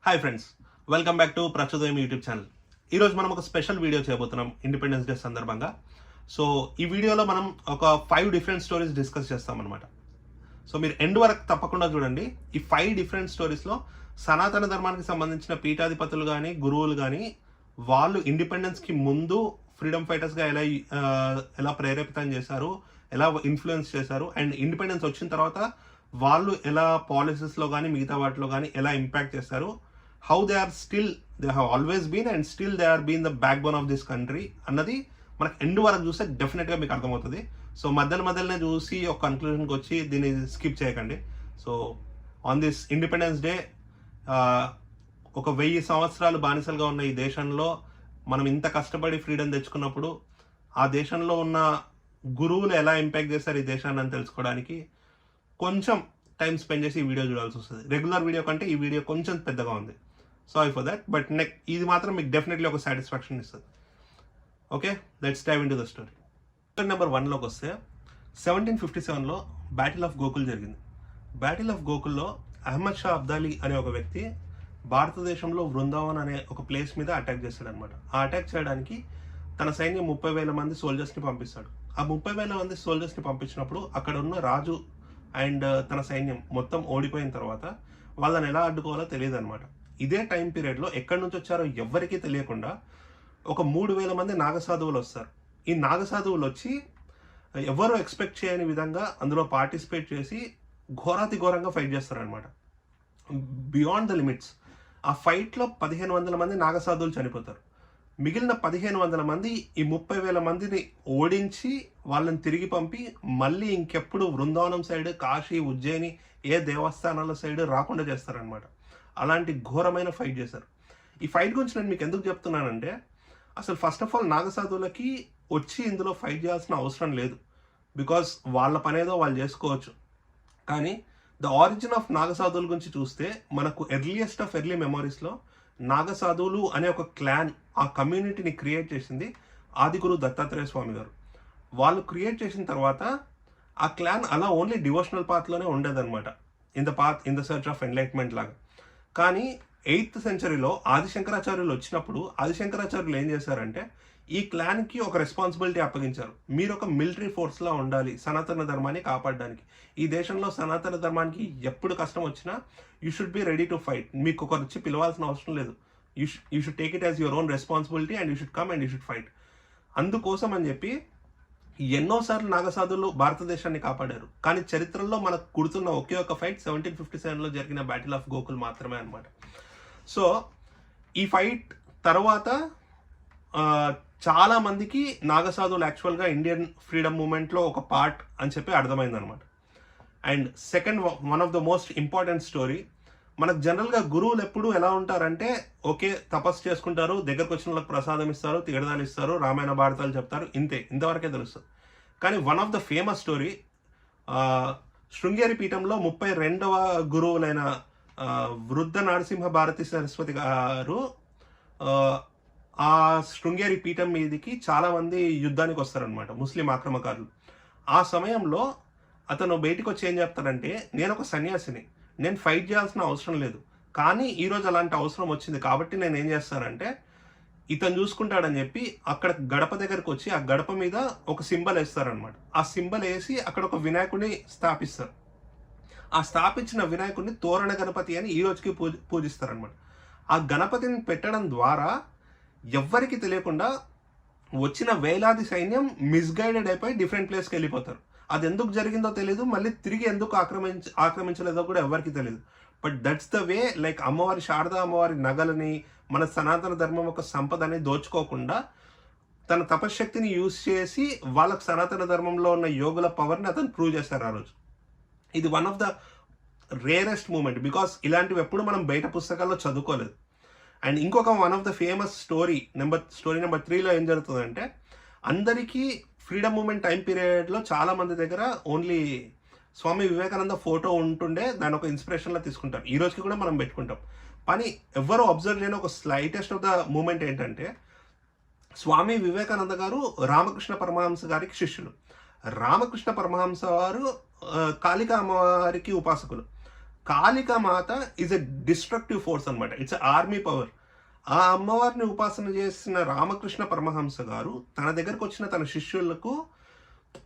Hi friends, welcome back to Prachodayam YouTube channel. ఈరోజు మనం ఒక స్పెషల్ వీడియో చేయబోతున్నాం ఇండిపెండెన్స్ డే సందర్భంగా. సో ఈ వీడియోలో మనం ఒక 5 డిఫరెంట్ స్టోరీస్ డిస్కస్ చేస్తామన్నమాట. సో మీరు ఎండ్ వరకు తప్పకుండా చూడండి. ఈ 5 డిఫరెంట్ స్టోరీస్లో సనాతన ధర్మానికి సంబంధించిన పీఠాధిపతులు కానీ గురువులు కానీ వాళ్ళు ఇండిపెండెన్స్కి ముందు ఫ్రీడమ్ ఫైటర్స్గా ఎలా ప్రేరేపితం చేశారు, ఎలా ఇన్ఫ్లుయెన్స్ చేశారు, అండ్ ఇండిపెండెన్స్ వచ్చిన తర్వాత వాళ్ళు ఎలా పాలసీస్లో కానీ మిగతా వాటిలో కానీ ఎలా ఇంపాక్ట్ చేస్తారు, how they have always been and still they are been the backbone of this country అన్నది మనకు ఎండ్ వరకు చూస్తే డెఫినెట్గా మీకు అర్థమవుతుంది. సో మధ్యలోనే చూసి ఒక కన్క్లూజన్కి వచ్చి దీన్ని స్కిప్ చేయకండి. So on this Independence day ఒక 1000 సంవత్సరాలు బానిసలుగా ఉన్న ఈ దేశంలో మనం ఇంత కష్టపడి ఫ్రీడమ్ తెచ్చుకున్నప్పుడు ఆ దేశంలో ఉన్న గురువులు ఎలా ఇంపాక్ట్ చేస్తారు ఈ దేశాన్ని అని తెలుసుకోవడానికి కొంచెం టైం స్పెండ్ చేసి ఈ వీడియో చూడాల్సి వస్తుంది. రెగ్యులర్ వీడియో కంటే ఈ వీడియో కొంచెం పెద్దగా ఉంది, సారీ ఫర్ దట్. బట్ ఇది మాత్రం మీకు డెఫినెట్లీ ఒక సాటిస్ఫాక్షన్ ఇస్తుంది. Okay, let's dive in to the story. Number 1లోకి వస్తే 1757లో బ్యాటిల్ ఆఫ్ గోకుల్ జరిగింది. బ్యాటిల్ ఆఫ్ గోకుల్లో అహ్మద్ షా అబ్దాలీ అనే ఒక వ్యక్తి భారతదేశంలో బృందావన్ అనే ఒక ప్లేస్ మీద అటాక్ చేస్తాడనమాట. ఆ అటాక్ చేయడానికి తన సైన్యం 30,000 మంది సోల్జర్స్ని పంపిస్తాడు. ఆ 30,000 మంది సోల్జర్స్ని పంపించినప్పుడు అక్కడ ఉన్న రాజు అండ్ తన సైన్యం మొత్తం ఓడిపోయిన తర్వాత వాళ్ళని ఎలా అడ్డుకోవాలో తెలియదు అనమాట. ఇదే టైం పీరియడ్లో ఎక్కడి నుంచి వచ్చారో ఎవ్వరికీ తెలియకుండా ఒక 3,000 మంది నాగసాధువులు వస్తారు. ఈ నాగసాధువులు వచ్చి ఎవరు ఎక్స్పెక్ట్ చేయని విధంగా అందులో పార్టిసిపేట్ చేసి ఘోరాతి ఘోరంగా ఫైట్ చేస్తారనమాట, బియాండ్ ద లిమిట్స్. ఆ ఫైట్లో 1,500 మంది నాగసాధువులు చనిపోతారు. మిగిలిన 1,500 మంది ఈ 30,000 మందిని ఓడించి వాళ్ళని తిరిగి పంపి మళ్ళీ ఇంకెప్పుడు బృందావనం సైడ్, కాశీ, ఉజ్జయిని ఏ దేవస్థానాల సైడ్ రాకుండా చేస్తారనమాట. అలాంటి ఘోరమైన ఫైట్ చేశారు. ఈ ఫైట్ గురించి నేను మీకు ఎందుకు చెప్తున్నానంటే, అసలు ఫస్ట్ ఆఫ్ ఆల్ నాగసాధువులకి వచ్చి ఇందులో ఫైట్ చేయాల్సిన అవసరం లేదు, బికాస్ వాళ్ళ పనేదో వాళ్ళు చేసుకోవచ్చు. కానీ ద ఆరిజిన్ ఆఫ్ నాగసాధువుల గురించి చూస్తే మనకు ఎర్లియస్ట్ ఆఫ్ ఎర్లీ మెమోరీస్లో నాగసాధువులు అనే ఒక క్లాన్, ఆ కమ్యూనిటీని క్రియేట్ చేసింది ఆదిగురు దత్తాత్రేయ స్వామి గారు. వాళ్ళు క్రియేట్ చేసిన తర్వాత ఆ క్లాన్ అలా ఓన్లీ డివోషనల్ పాత్లోనే ఉండేదన్నమాట, in the search of enlightenment లాగా. కానీ 8th సెంచరీలో ఆదిశంకరాచార్యులు వచ్చినప్పుడు ఆదిశంకరాచార్యులు ఏం చేశారంటే ఈ క్లాన్కి ఒక రెస్పాన్సిబిలిటీ అప్పగించారు. మీరు ఒక మిలిటరీ ఫోర్స్లా ఉండాలి సనాతన ధర్మాన్ని కాపాడడానికి. ఈ దేశంలో సనాతన ధర్మానికి ఎప్పుడు కష్టం వచ్చినా you should be ready to fight. మీకు ఒకరు వచ్చి పిలవాల్సిన అవసరం లేదు. You should take it as your own responsibility and you should come and you should fight. అందుకోసం అని చెప్పి ఎన్నోసార్లు నాగసాధువులు భారతదేశాన్ని కాపాడారు. కానీ చరిత్రలో మనకు గుర్తున్న ఒకే ఒక ఫైట్ 1757లో జరిగిన బ్యాటిల్ ఆఫ్ గోకుల్ మాత్రమే అనమాట. సో ఈ ఫైట్ తర్వాత చాలా మందికి నాగసాధువులు యాక్చువల్గా ఇండియన్ ఫ్రీడమ్ మూమెంట్లో ఒక పార్ట్ అని చెప్పి అర్థమైంది అనమాట. And second one of the most important story, మనకు జనరల్గా గురువులు ఎప్పుడు ఎలా ఉంటారంటే ఓకే తపస్సు చేసుకుంటారు, దగ్గరకు వచ్చిన వాళ్ళకి ప్రసాదం ఇస్తారు, తీర్థాలు ఇస్తారు, రామాయణ భారతాలు చెప్తారు, ఇంతవరకే తెలుస్తుంది. కానీ one of the famous story, Sringeri పీఠంలో 32వ గురువులైన వృద్ధ నరసింహ భారతి సరస్వతి గారు ఆ శృంగేరి పీఠం మీదకి చాలామంది యుద్ధానికి వస్తారనమాట, ముస్లిం ఆక్రమణకారులు. ఆ సమయంలో అతను బయటకు వచ్చి ఏం చెప్తారంటే, నేను ఒక సన్యాసిని, నేను ఫైట్ చేయాల్సిన అవసరం లేదు, కానీ ఈరోజు అలాంటి అవసరం వచ్చింది కాబట్టి నేను ఏం చేస్తానంటే ఇతను చూసుకుంటాడని చెప్పి అక్కడ గడప దగ్గరకు వచ్చి ఆ గడప మీద ఒక సింబల్ వేస్తారనమాట. ఆ సింబల్ వేసి అక్కడ ఒక వినాయకుడిని స్థాపిస్తారు. ఆ స్థాపించిన వినాయకుడిని తోరణ గణపతి అని ఈ రోజుకి పూజిస్తారనమాట. ఆ గణపతిని పెట్టడం ద్వారా ఎవ్వరికి తెలియకుండా వచ్చిన వేలాది సైన్యం మిస్గైడెడ్ అయిపోయి డిఫరెంట్ ప్లేస్కి వెళ్ళిపోతారు. అది ఎందుకు జరిగిందో తెలియదు, మళ్ళీ తిరిగి ఎందుకు ఆక్రమించలేదో కూడా ఎవరికి తెలియదు. But that's the way, like అమ్మవారి శారదా అమ్మవారి నగలని, మన సనాతన ధర్మం యొక్క సంపదని దోచుకోకుండా తన తపశ్శక్తిని యూజ్ చేసి వాళ్ళకు సనాతన ధర్మంలో ఉన్న యోగుల పవర్ని అతను ప్రూవ్ చేస్తారు ఆ రోజు. ఇది one of the rarest moment, because ఇలాంటివి ఎప్పుడు మనం బయట పుస్తకాల్లో చదువుకోలేదు. అండ్ ఇంకొక one of the famous story number 3లో ఏం జరుగుతుందంటే, అందరికీ ఫ్రీడమ్ మూమెంట్ టైం పీరియడ్లో చాలా మంది దగ్గర ఓన్లీ స్వామి వివేకానంద ఫోటో ఉంటుండే, దాని ఒక ఇన్స్పిరేషన్లా తీసుకుంటారు. ఈ రోజుకి కూడా మనం పెట్టుకుంటాం. కానీ ఎవరు అబ్జర్వ్ చేయని ఒక స్లైటెస్ట్ ఆఫ్ ద మూమెంట్ ఏంటంటే, స్వామి వివేకానంద గారు రామకృష్ణ పరమహంస గారికి శిష్యులు. రామకృష్ణ పరమహంస వారు కాళికా అమ్మవారికి ఉపాసకులు. Kalikamata is a destructive force అనమాట. It's army power. ఆ అమ్మవారిని ఉపాసన చేసిన రామకృష్ణ పరమహంస గారు తన దగ్గరకు వచ్చిన తన శిష్యులకు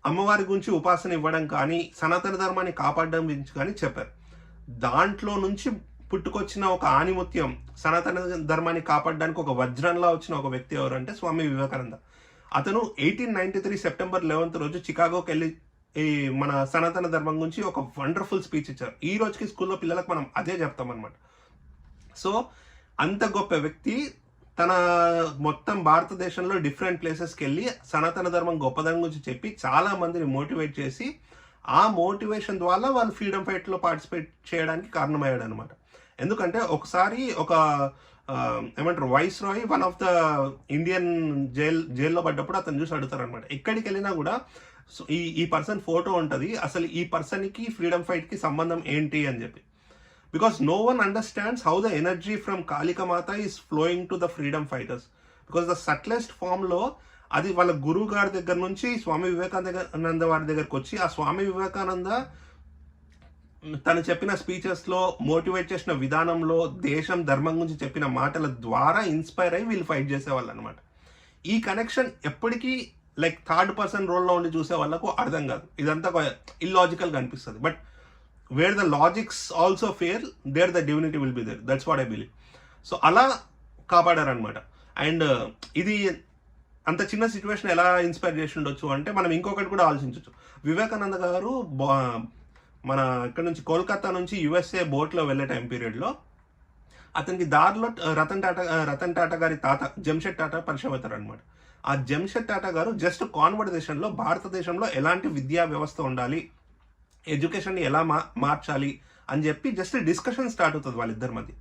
అమ్మవారి గురించి ఉపాసన ఇవ్వడం కానీ సనాతన ధర్మాన్ని కాపాడడం గురించి కానీ చెప్పారు. దాంట్లో నుంచి పుట్టుకొచ్చిన ఒక ఆణిముత్యం, సనాతన ధర్మాన్ని కాపాడడానికి ఒక వజ్రంలా వచ్చిన ఒక వ్యక్తి ఎవరంటే స్వామి వివేకానంద. అతను 1893 సెప్టెంబర్ 11 రోజు చికాగోకి వెళ్ళి ఈ మన సనాతన ధర్మం గురించి ఒక వండర్ఫుల్ స్పీచ్ ఇచ్చారు. ఈ రోజుకి స్కూల్లో పిల్లలకు మనం అదే చెప్తాం అనమాట. సో అంత గొప్ప వ్యక్తి తన మొత్తం భారతదేశంలో డిఫరెంట్ ప్లేసెస్కి వెళ్ళి సనాతన ధర్మం గొప్పదనం గురించి చెప్పి చాలా మందిని మోటివేట్ చేసి ఆ మోటివేషన్ ద్వారా వాళ్ళు ఫ్రీడమ్ ఫైట్లో పార్టిసిపేట్ చేయడానికి కారణమయ్యాడు అనమాట. ఎందుకంటే ఒకసారి ఒక ఏమంటారు viceroy one of the Indian జైల్లో పడ్డప్పుడు అతను చూసి అడుగుతారు అనమాట. ఎక్కడికి వెళ్ళినా కూడా ఈ పర్సన్ ఫోటో ఉంటుంది, అసలు ఈ పర్సన్కి ఫ్రీడమ్ ఫైట్కి సంబంధం ఏంటి అని చెప్పి. Because no one understands how the energy from Kalikamata is flowing to the freedom fighters. Because the subtlest ఫామ్లో అది వాళ్ళ గురువు గారి దగ్గర నుంచి స్వామి వివేకానంద వారి దగ్గరకు వచ్చి ఆ స్వామి వివేకానంద తను చెప్పిన స్పీచెస్లో మోటివేట్ చేసిన విధానంలో దేశం ధర్మం గురించి చెప్పిన మాటల ద్వారా ఇన్స్పైర్ అయ్యి వీళ్ళు ఫైట్ చేసేవాళ్ళు అనమాట. ఈ కనెక్షన్ ఎప్పటికీ లైక్ థర్డ్ పర్సన్ రోల్లో ఉండి చూసే వాళ్ళకు అర్థం కాదు, ఇదంతా ఇల్లాజికల్గా అనిపిస్తుంది. But where the logics also fail, there the divinity will be there. That's what I believe. So అలా కాపాడారనమాట. అండ్ ఇది అంత చిన్న సిచ్యువేషన్ ఎలా ఇన్స్పైర్ చేసి ఉండొచ్చు అంటే మనం ఇంకొకటి కూడా ఆలోచించవచ్చు. వివేకానంద గారు మన ఇక్కడ నుంచి కోల్కతా నుంచి యుఎస్ఏ బోట్లో వెళ్ళే టైం పీరియడ్లో అతనికి దారిలో రతన్ టాటా గారి తాత జంషెడ్ టాటా పరిచయం అవుతారు అనమాట. ఆ జంషెడ్ టాటా గారు జస్ట్ కాన్వర్సేషన్లో భారతదేశంలో ఎలాంటి విద్యా వ్యవస్థ ఉండాలి, ఎడ్యుకేషన్ని ఎలా మార్చాలి అని చెప్పి జస్ట్ డిస్కషన్ స్టార్ట్ అవుతుంది వాళ్ళిద్దరి మధ్య.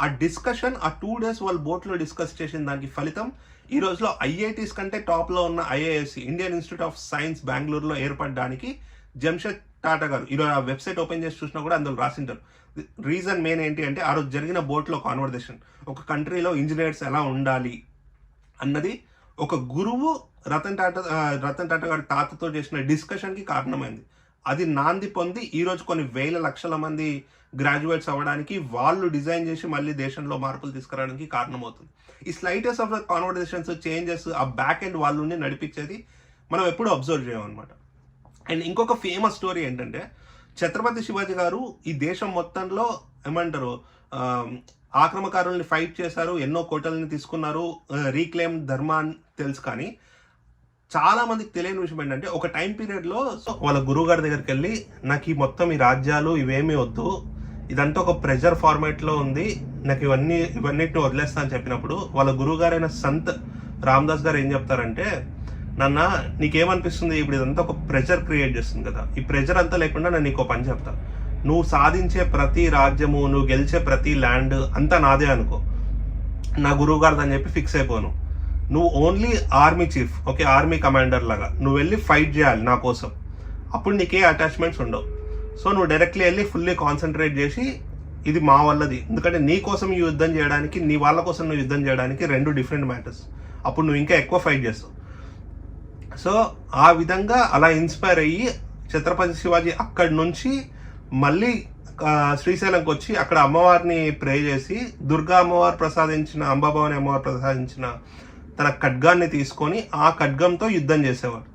ఆ డిస్కషన్ ఆ 2 days వాళ్ళు బోట్లో డిస్కస్ చేసిన దానికి ఫలితం ఈ రోజులో ఐఐటీస్ కంటే టాప్లో ఉన్న IISc Indian institute of science బెంగళూరులో ఏర్పడడానికి జంషెడ్ టాటా గారు ఈరోజు ఆ వెబ్సైట్ ఓపెన్ చేసి చూసినా కూడా అందులో రాసింటారు. రీజన్ మెయిన్ ఏంటి అంటే ఆ రోజు జరిగిన బోట్లో కాన్వర్సేషన్, ఒక కంట్రీలో ఇంజనీర్స్ ఎలా ఉండాలి అన్నది ఒక గురువు రతన్ టాటా గారి తాతతో చేసిన డిస్కషన్కి కారణమైంది. అది నాంది పొంది ఈరోజు కొన్ని వేల లక్షల మంది గ్రాడ్యుయేట్స్ అవ్వడానికి వాళ్ళు డిజైన్ చేసి మళ్ళీ దేశంలో మార్పులు తీసుకురావడానికి కారణమవుతుంది. ఈ slightest of the conversations, changes, ఆ బ్యాక్ ఎండ్ వాళ్ళు నడిపించేది మనం ఎప్పుడూ అబ్జర్వ్ చేయమన్నమాట. అండ్ ఇంకొక ఫేమస్ స్టోరీ ఏంటంటే ఛత్రపతి శివాజీ గారు ఈ దేశం మొత్తంలో ఏమంటారు ఆక్రమణకారుల్ని ఫైట్ చేశారు, ఎన్నో కోటల్ని తీసుకున్నారు, రీక్లెయిమ్ ధర్మాన్ని తెలుసు. కానీ చాలా మందికి తెలియని విషయం ఏంటంటే ఒక టైం పీరియడ్లో వాళ్ళ గురువు గారి దగ్గరికి వెళ్ళి నాకు ఈ మొత్తం ఈ రాజ్యాలు ఇవేమీ వద్దు, ఇదంతా ఒక ప్రెజర్ ఫార్మాట్లో ఉంది, నాకు ఇవన్నిటిని వదిలేస్తా అని చెప్పినప్పుడు వాళ్ళ గురువు గారైన సంత్ రామదాస్ గారు ఏం చెప్తారంటే, నాన్న నీకేమనిపిస్తుంది ఇప్పుడు ఇదంతా ఒక ప్రెజర్ క్రియేట్ చేస్తుంది కదా, ఈ ప్రెజర్ అంతా లేకుండా నేను నీకు పని చెప్తా, నువ్వు సాధించే ప్రతి రాజ్యము, నువ్వు గెలిచే ప్రతి ల్యాండ్ అంతా నాదే అనుకో, నా గురువు గారిది అని చెప్పి ఫిక్స్ అయిపోను, నువ్వు only army chief, okay, army commander లాగా నువ్వు వెళ్ళి ఫైట్ చేయాలి నా కోసం, అప్పుడు నీకే అటాచ్మెంట్స్ ఉండవు. సో నువ్వు డైరెక్ట్లీ వెళ్ళి ఫుల్లీ కాన్సన్ట్రేట్ చేసి ఇది మా వల్లది, ఎందుకంటే నీ కోసం ఈ యుద్ధం చేయడానికి, నీ వాళ్ళ కోసం నువ్వు యుద్ధం చేయడానికి 2 డిఫరెంట్ మ్యాటర్స్, అప్పుడు నువ్వు ఇంకా ఎక్కువ ఫైట్ చేస్తావు. సో ఆ విధంగా అలా ఇన్స్పైర్ అయ్యి ఛత్రపతి శివాజీ అక్కడి నుంచి మళ్ళీ శ్రీశైలంకి వచ్చి అక్కడ అమ్మవారిని ప్రే చేసి దుర్గా అమ్మవారు ప్రసాదించిన, అంబాభవాని అమ్మవారు ప్రసాదించిన తన ఖడ్గాన్ని తీసుకొని ఆ ఖడ్గంతో యుద్ధం చేసేవాడు.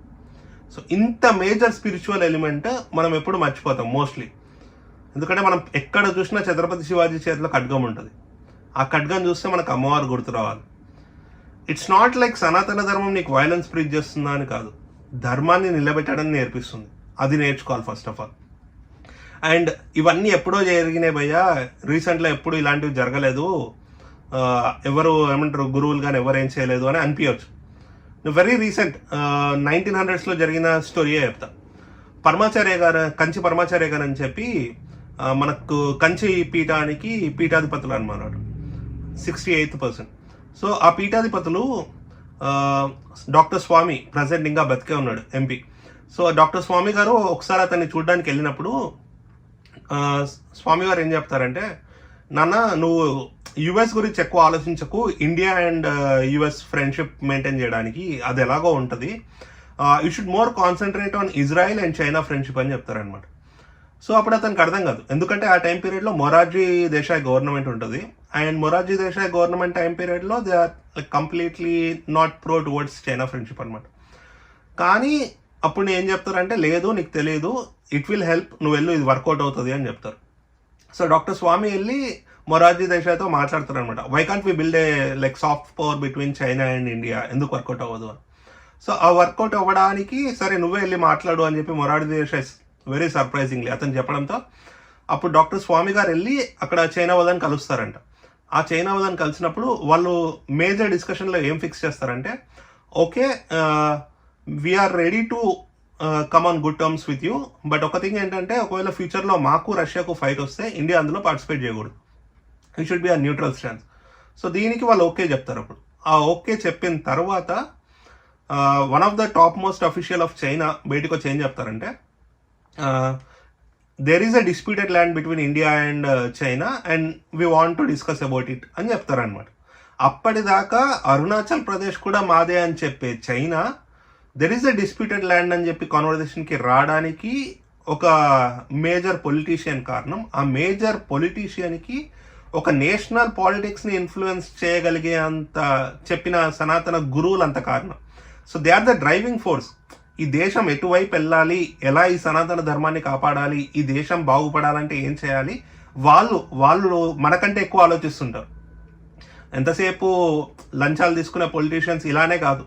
సో ఇంత మేజర్ స్పిరిచువల్ ఎలిమెంట్ మనం ఎప్పుడు మర్చిపోతాం మోస్ట్లీ, ఎందుకంటే మనం ఎక్కడ చూసినా ఛత్రపతి శివాజీ చేతిలో ఖడ్గం ఉంటుంది, ఆ ఖడ్గం చూస్తే మనకు అమ్మవారు గుర్తు రావాలి. ఇట్స్ నాట్ లైక్ సనాతన ధర్మం నీకు వైలెన్స్ ప్రీచ్ చేస్తుందా అని కాదు, ధర్మాన్ని నిలబెట్టడం నేర్పిస్తుంది, అది నేర్చుకోవాలి ఫస్ట్ ఆఫ్ ఆల్. అండ్ ఇవన్నీ ఎప్పుడో జరిగినాయి భయ్యా, రీసెంట్లో ఎప్పుడు ఇలాంటివి జరగలేదు, ఎవరు ఏమంటారు గురువులు కానీ ఎవరు ఏం చేయలేదు అని అనిపించవచ్చు. వెరీ రీసెంట్ 1900s జరిగిన స్టోరీయే చెప్తా. పరమాచార్య గారు, కంచి పరమాచార్య గారు అని చెప్పి మనకు కంచి పీఠానికి పీఠాధిపతులు అన్నమాట, 68th person. సో ఆ పీఠాధిపతులు డాక్టర్ స్వామి, ప్రజెంట్ ఇంకా బతికే ఉన్నాడు, ఎంపీ. సో డాక్టర్ స్వామి గారు ఒకసారి అతన్ని చూడడానికి వెళ్ళినప్పుడు స్వామి గారు ఏం చెప్తారంటే, నాన్న నువ్వు యుఎస్ గురించి ఎక్కువ ఆలోచించకు, India and US friendship maintain చేయడానికి అది ఎలాగో ఉంటుంది, you should more concentrate on Israel and China friendship అని చెప్తారనమాట. సో అప్పుడు అతనికి అర్థం కాదు, ఎందుకంటే ఆ టైం పీరియడ్లో మొరార్జీ దేశాయ్ గవర్నమెంట్ ఉంటుంది. And Morarji Desai government time పీరియడ్లో they are completely not pro towards China friendship అనమాట. కానీ అప్పుడు ఏం చెప్తారంటే, లేదు నీకు తెలియదు, ఇట్ విల్ హెల్ప్, నువ్వు వెళ్ళు, ఇది వర్కౌట్ అవుతుంది అని చెప్తారు. సో డాక్టర్ స్వామి వెళ్ళి మొరార్జీ దేశాయ్తో మాట్లాడతారు అనమాట. Why can't we build a like soft power between China and India, ఎందుకు వర్కౌట్ అవ్వదు అని. సో ఆ వర్కౌట్ అవ్వడానికి సరే నువ్వే వెళ్ళి మాట్లాడు అని చెప్పి మొరార్జీ దేశాయ్ వెరీ సర్ప్రైజింగ్లీ అతను చెప్పడంతో అప్పుడు డాక్టర్ స్వామి గారు వెళ్ళి అక్కడ చైనా వాళ్ళని కలుస్తారంట. ఆ చైనా వాళ్ళని కలిసినప్పుడు వాళ్ళు మేజర్ డిస్కషన్లో ఏం ఫిక్స్ చేస్తారంటే, okay we are ready to come on good terms with you, but ఒక థింగ్ ఏంటంటే, ఒకవేళ ఫ్యూచర్లో మాకు రష్యాకు ఫైట్ వస్తే ఇండియా అందులో పార్టిసిపేట్ చేయకూడదు, it should be a neutral stand. So దీనికి వాళ్ళు ఓకే చెప్తారు. అప్పుడు ఆ ఓకే చెప్పిన తర్వాత one of the top most official of China బయటకు వచ్చి ఏం చెప్తారంటే, there is a disputed land between India and China and we want to discuss about it అని చెప్తారనమాట. అప్పటిదాకా అరుణాచల్ ప్రదేశ్ కూడా మాదే అని చెప్పే China there is a disputed land అని చెప్పి కాన్వర్జేషన్కి రావడానికి ఒక మేజర్ పొలిటీషియన్ కారణం. ఆ మేజర్ పొలిటీషియన్కి ఒక నేషనల్ పాలిటిక్స్ని ఇన్ఫ్లుయెన్స్ చేయగలిగే అంత చెప్పిన సనాతన గురువులు అంత కారణం. So they are the driving force. ఈ దేశం ఎటువైపు వెళ్ళాలి, ఎలా ఈ సనాతన ధర్మాన్ని కాపాడాలి, ఈ దేశం బాగుపడాలంటే ఏం చేయాలి, వాళ్ళు మనకంటే ఎక్కువ ఆలోచిస్తుంటారు. ఎంతసేపు లంచాలు తీసుకునే పొలిటీషియన్స్ ఇలానే కాదు,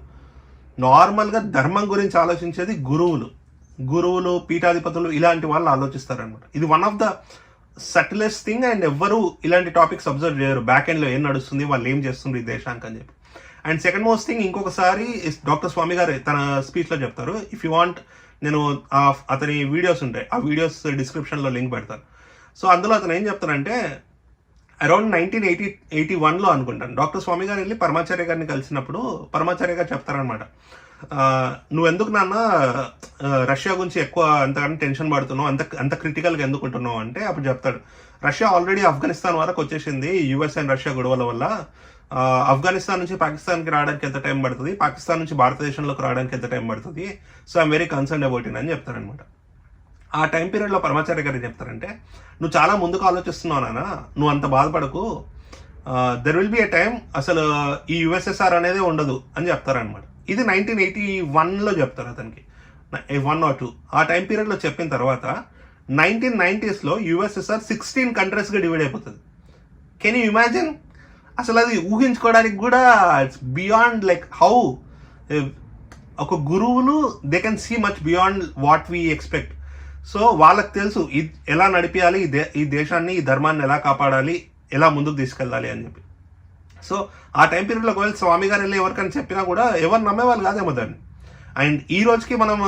నార్మల్గా ధర్మం గురించి ఆలోచించేది గురువులు పీఠాధిపతులు ఇలాంటి వాళ్ళు ఆలోచిస్తారనమాట. ఇది one of the subtlest thing. And ఎవ్వరూ ఇలాంటి టాపిక్స్ అబ్జర్వ్ చేయరు, బ్యాక్ ఎండ్లో ఏం నడుస్తుంది, వాళ్ళు ఏం చేస్తుంది ఈ దేశానికి అని చెప్పి. అండ్ సెకండ్ మోస్ట్ థింగ్, ఇంకొకసారి డాక్టర్ స్వామి గారు తన స్పీచ్లో చెప్తారు, ఇఫ్ యూ వాంట్ నేను అతని వీడియోస్ ఉంటాయి, ఆ వీడియోస్ డిస్క్రిప్షన్లో లింక్ పెడతాను. సో అందులో అతను ఏం చెప్తారంటే, అరౌండ్ 1981లో అనుకుంటాను, డాక్టర్ స్వామి గారు వెళ్ళి పరమాచార్య గారిని కలిసినప్పుడు పరమాచార్య గారు చెప్తారనమాట, నువ్వెందుకు నాన్న రష్యా గురించి ఎక్కువ అంతకన్నా టెన్షన్ పడుతున్నావు, అంత క్రిటికల్గా ఎందుకు ఉంటున్నావు అంటే, అప్పుడు చెప్తాడు, రష్యా ఆల్రెడీ ఆఫ్ఘనిస్తాన్ వరకు వచ్చేసింది యుఎస్ అండ్ రష్యా గొడవల వల్ల. ఆఫ్ఘనిస్తాన్ నుంచి పాకిస్తాన్కి రావడానికి ఎంత టైం పడుతుంది, పాకిస్తాన్ నుంచి భారతదేశంలోకి రావడానికి ఎంత టైం పడుతుంది, so I'm very concern about it అని చెప్తారనమాట. ఆ టైం పీరియడ్లో పరమాచార్య గారు ఏం చెప్తారంటే, నువ్వు చాలా ముందుకు ఆలోచిస్తున్నావు నాన్న, నువ్వు అంత బాధపడకు, there will be A time అసలు ఈ యుఎస్ఎస్ఆర్ అనేది ఉండదు అని చెప్తారనమాట. ఇది 1981లో చెప్తారు అతనికి, 1 or 2. ఆ టైం పీరియడ్లో చెప్పిన తర్వాత 1990sలో యుఎస్ఎస్ఆర్ 16 కంట్రీస్గా డివైడ్ అయిపోతుంది. Can you imagine? అసలు అది ఊహించుకోవడానికి కూడా ఇట్స్ బియాండ్ లైక్ హౌ ఒక గురువులు they can see much beyond what we expect. So వాళ్ళకి తెలుసు ఎలా నడిపించాలి, ఈ దేశాన్ని, ఈ ధర్మాన్ని ఎలా కాపాడాలి, ఎలా ముందుకు తీసుకెళ్ళాలి అని చెప్పి. సో ఆ టైం పీరియడ్లో ఒకవేళ స్వామి గారు వెళ్ళి ఎవరికైనా చెప్పినా కూడా ఎవరు నమ్మేవాళ్ళు కాదేమో దాన్ని. అండ్ ఈ రోజుకి మనం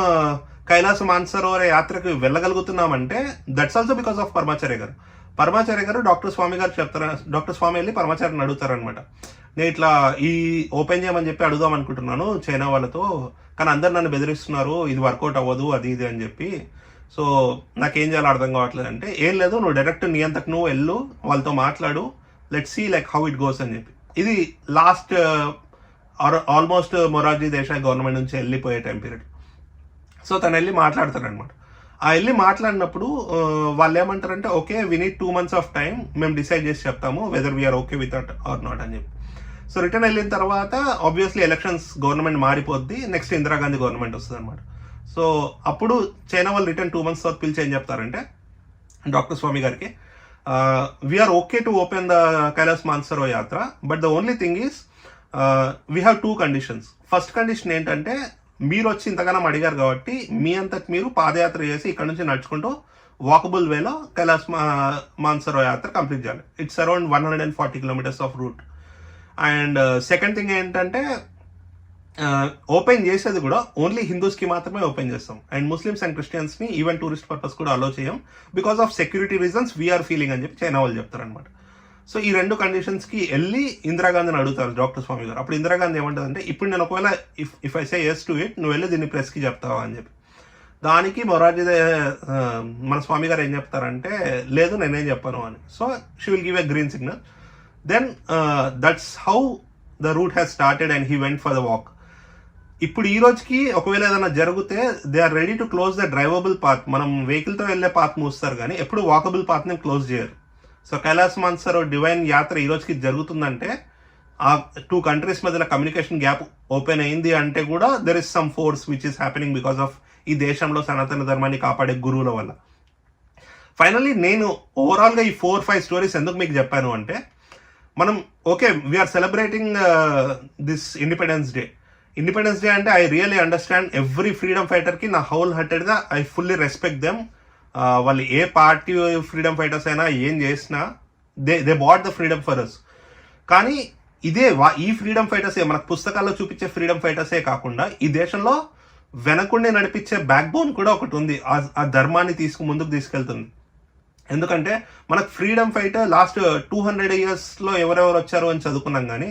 కైలాస మానసరోవర యాత్రకు వెళ్ళగలుగుతున్నామంటే that's also because of Paramacharya గారు. పరమాచార్య గారు డాక్టర్ స్వామి గారు చెప్తారు, డాక్టర్ స్వామి వెళ్ళి పరమాచార్యని అడుగుతారనమాట, నేను ఇట్లా ఈ ఓపెన్ చేయమని చెప్పి అడుగుదాం అనుకుంటున్నాను చైనా వాళ్ళతో, కానీ అందరు నన్ను బెదిరిస్తున్నారు, ఇది వర్కౌట్ అవ్వదు అది ఇది అని చెప్పి, సో నాకేం చేయాలో అర్థం కావట్లేదు అంటే, ఏం లేదు, నువ్వు డైరెక్ట్ నీ అంతకు నువ్వు వెళ్ళు, వాళ్ళతో మాట్లాడు, let's see like how it goes అని చెప్పి. ఇది last almost Morarji Desai government నుంచి వెళ్ళిపోయే టైం పీరియడ్. సో తను వెళ్ళి మాట్లాడతారనమాట. ఆ వెళ్ళి మాట్లాడినప్పుడు వాళ్ళు ఏమంటారంటే, okay we need 2 months of time, మేము డిసైడ్ చేసి చెప్తాము whether we are okay with it or not అని చెప్పి. సో రిటర్న్ వెళ్ళిన తర్వాత ఆబ్వియస్లీ ఎలక్షన్స్ గవర్నమెంట్ మారిపోద్ది, నెక్స్ట్ ఇందిరాగాంధీ గవర్నమెంట్ వస్తుంది అనమాట. సో అప్పుడు చైనా వాళ్ళు రిటర్న్ 2 months తర్వాత పిలిచి ఏం చెప్తారంటే డాక్టర్ స్వామి గారికి, we're okay to open the Kailash Mansarovar yatra, but the only thing is we have 2 conditions. First condition ఏంటంటే, మీరు వచ్చి ఇంతగానం అడిగారు కాబట్టి మీ అంతకు మీరు పాదయాత్ర చేసి ఇక్కడ నుంచి నడుచుకుంటూ వాకబుల్ వేలో కైలాస్ మానసరోవర్ యాత్ర కంప్లీట్ చేయాలి. It's around 140 kilometers of route. And second thing ఏంటంటే, ఓపెన్ చేసేది కూడా ఓన్లీ హిందూస్కి మాత్రమే ఓపెన్ చేస్తాం, అండ్ ముస్లిమ్స్ అండ్ క్రిస్టియన్స్ని ఈవెన్ టూరిస్ట్ పర్పస్ కూడా అలో చేయం, because of security reasons we are feeling అని చెప్పి చైనా వాళ్ళు చెప్తారనమాట. సో ఈ 2 కండిషన్స్కి వెళ్ళి ఇందిరాగాంధీని అడుగుతారు డాక్టర్ స్వామి గారు. అప్పుడు ఇందిరాగాంధీ ఏమంటుందంటే, ఇప్పుడు నేను ఒకవేళ if I say yes to it, నువ్వు వెళ్ళి దీన్ని ప్రెస్కి చెప్తావా అని చెప్పి. దానికి మొరార్జీ మన స్వామి గారు ఏం చెప్తారంటే, లేదు నేనేం చెప్పాను అని. So she will give a green signal. Then that's how the route has started and he went for the walk. ఇప్పుడు ఈ రోజుకి ఒకవేళ ఏదైనా జరిగితే they are ready to close the drivable path. మనం వెహికల్తో వెళ్ళే పాత్ మూస్తారు కానీ ఎప్పుడు వాకబుల్ పాత్ని క్లోజ్ చేయరు. సో కైలాస్ మాన్సరోవర్ డివైన్ యాత్ర ఈ రోజుకి జరుగుతుందంటే ఆ 2 కంట్రీస్ మధ్యలో కమ్యూనికేషన్ గ్యాప్ ఓపెన్ అయింది అంటే కూడా there is some force which is happening because of ఈ దేశంలో సనాతన ధర్మాన్ని కాపాడే గురువుల వల్ల. ఫైనల్లీ నేను ఓవరాల్గా ఈ 4-5 స్టోరీస్ ఎందుకు మీకు చెప్పాను అంటే, మనం okay we are celebrating this Independence Day. Independence Day అంటే I really understand every freedom ఫైటర్కి నా హోల్ హార్టెడ్గా ఐ ఫుల్లీ రెస్పెక్ట్ దెమ్. వాళ్ళు ఏ పార్టీ ఫ్రీడమ్ ఫైటర్స్ అయినా ఏం చేసినా they bought the freedom for us. కానీ ఇదే ఈ ఫ్రీడమ్ ఫైటర్సే మనకు పుస్తకాల్లో చూపించే ఫ్రీడమ్ ఫైటర్సే కాకుండా ఈ దేశంలో వెనకుండి నడిపించే బ్యాక్ బోన్ కూడా ఒకటి ఉంది. ఆ ధర్మాన్ని ముందుకు తీసుకెళ్తుంది. ఎందుకంటే మనకు ఫ్రీడమ్ ఫైట్ లాస్ట్ 200 ఇయర్స్లో ఎవరెవరు వచ్చారు అని చదువుకున్నాం, కానీ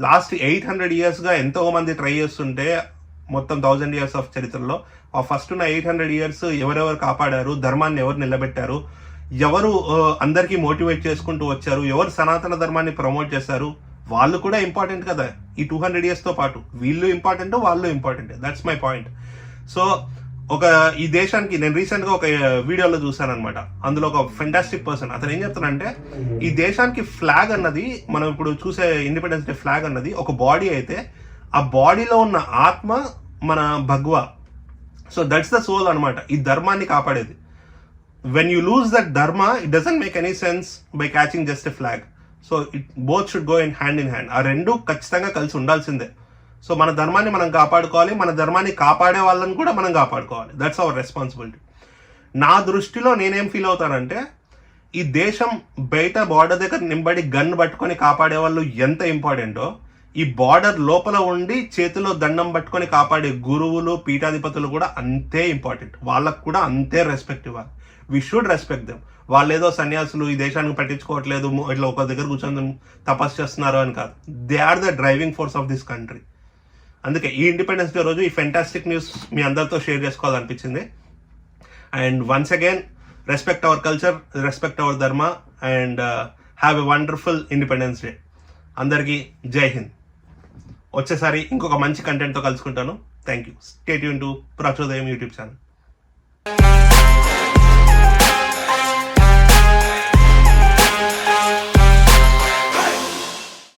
లాస్ట్ 800 ఇయర్స్గా ఎంతో మంది ట్రై చేస్తుంటే మొత్తం 1000 ఇయర్స్ ఆఫ్ చరిత్రలో ఆ ఫస్ట్ ఉన్న 800 ఇయర్స్ ఎవరెవరు కాపాడారు, ధర్మాన్ని ఎవరు నిలబెట్టారు, ఎవరు అందరికీ మోటివేట్ చేసుకుంటూ వచ్చారు, ఎవరు సనాతన ధర్మాన్ని ప్రమోట్ చేశారు, వాళ్ళు కూడా ఇంపార్టెంట్ కదా. ఈ 200 ఇయర్స్తో పాటు వీళ్ళు ఇంపార్టెంట్, వాళ్ళు important. That's my point. So ఈ దేశానికి నేను రీసెంట్గా ఒక వీడియోలో చూసాను అనమాట. అందులో ఒక ఫెంటాస్టిక్ పర్సన్ అతను ఏం చెప్తానంటే, ఈ దేశానికి ఫ్లాగ్ అన్నది, మనం ఇప్పుడు చూసే ఇండిపెండెన్స్ డే ఫ్లాగ్ అన్నది ఒక బాడీ అయితే ఆ బాడీలో ఉన్న ఆత్మ మన భగవా. సో దట్స్ ద సోల్ అనమాట, ఈ ధర్మాన్ని కాపాడేది. వెన్ యూ లూజ్ దట్ ధర్మ it doesn't make any sense by catching just a flag. So it both should go in hand. ఆ రెండు ఖచ్చితంగా కలిసి ఉండాల్సిందే. సో మన ధర్మాన్ని మనం కాపాడుకోవాలి, మన ధర్మాన్ని కాపాడే వాళ్ళని కూడా మనం కాపాడుకోవాలి. That's our responsibility. నా దృష్టిలో నేనేం ఫీల్ అవుతానంటే, ఈ దేశం బయట బార్డర్ దగ్గర నింబడి గన్ పట్టుకొని కాపాడే వాళ్ళు ఎంత ఇంపార్టెంటో, ఈ బార్డర్ లోపల ఉండి చేతిలో దండం పట్టుకొని కాపాడే గురువులు, పీఠాధిపతులు కూడా అంతే ఇంపార్టెంట్. వాళ్ళకు కూడా అంతే రెస్పెక్ట్ ఇవ్వాలి. We should respect them. వాళ్ళు ఏదో సన్యాసులు ఈ దేశానికి పట్టించుకోవట్లేదు, ఇట్లా ఒక దగ్గర కూర్చొని తపస్సు చేస్తున్నారు అని కాదు. They are the driving force of this country. అందుకే ఈ ఇండిపెండెన్స్ డే రోజు ఈ ఫెంటాస్టిక్ న్యూస్ మీ అందరితో షేర్ చేసుకోవాలనిపించింది. And once again respect our culture, respect our dharma, and have a wonderful Independence Day. అందరికీ జై హింద్. వచ్చేసారి ఇంకొక మంచి కంటెంట్తో కలుసుకుంటాను. Thank you. Stay tune to Prachodayam YouTube channel.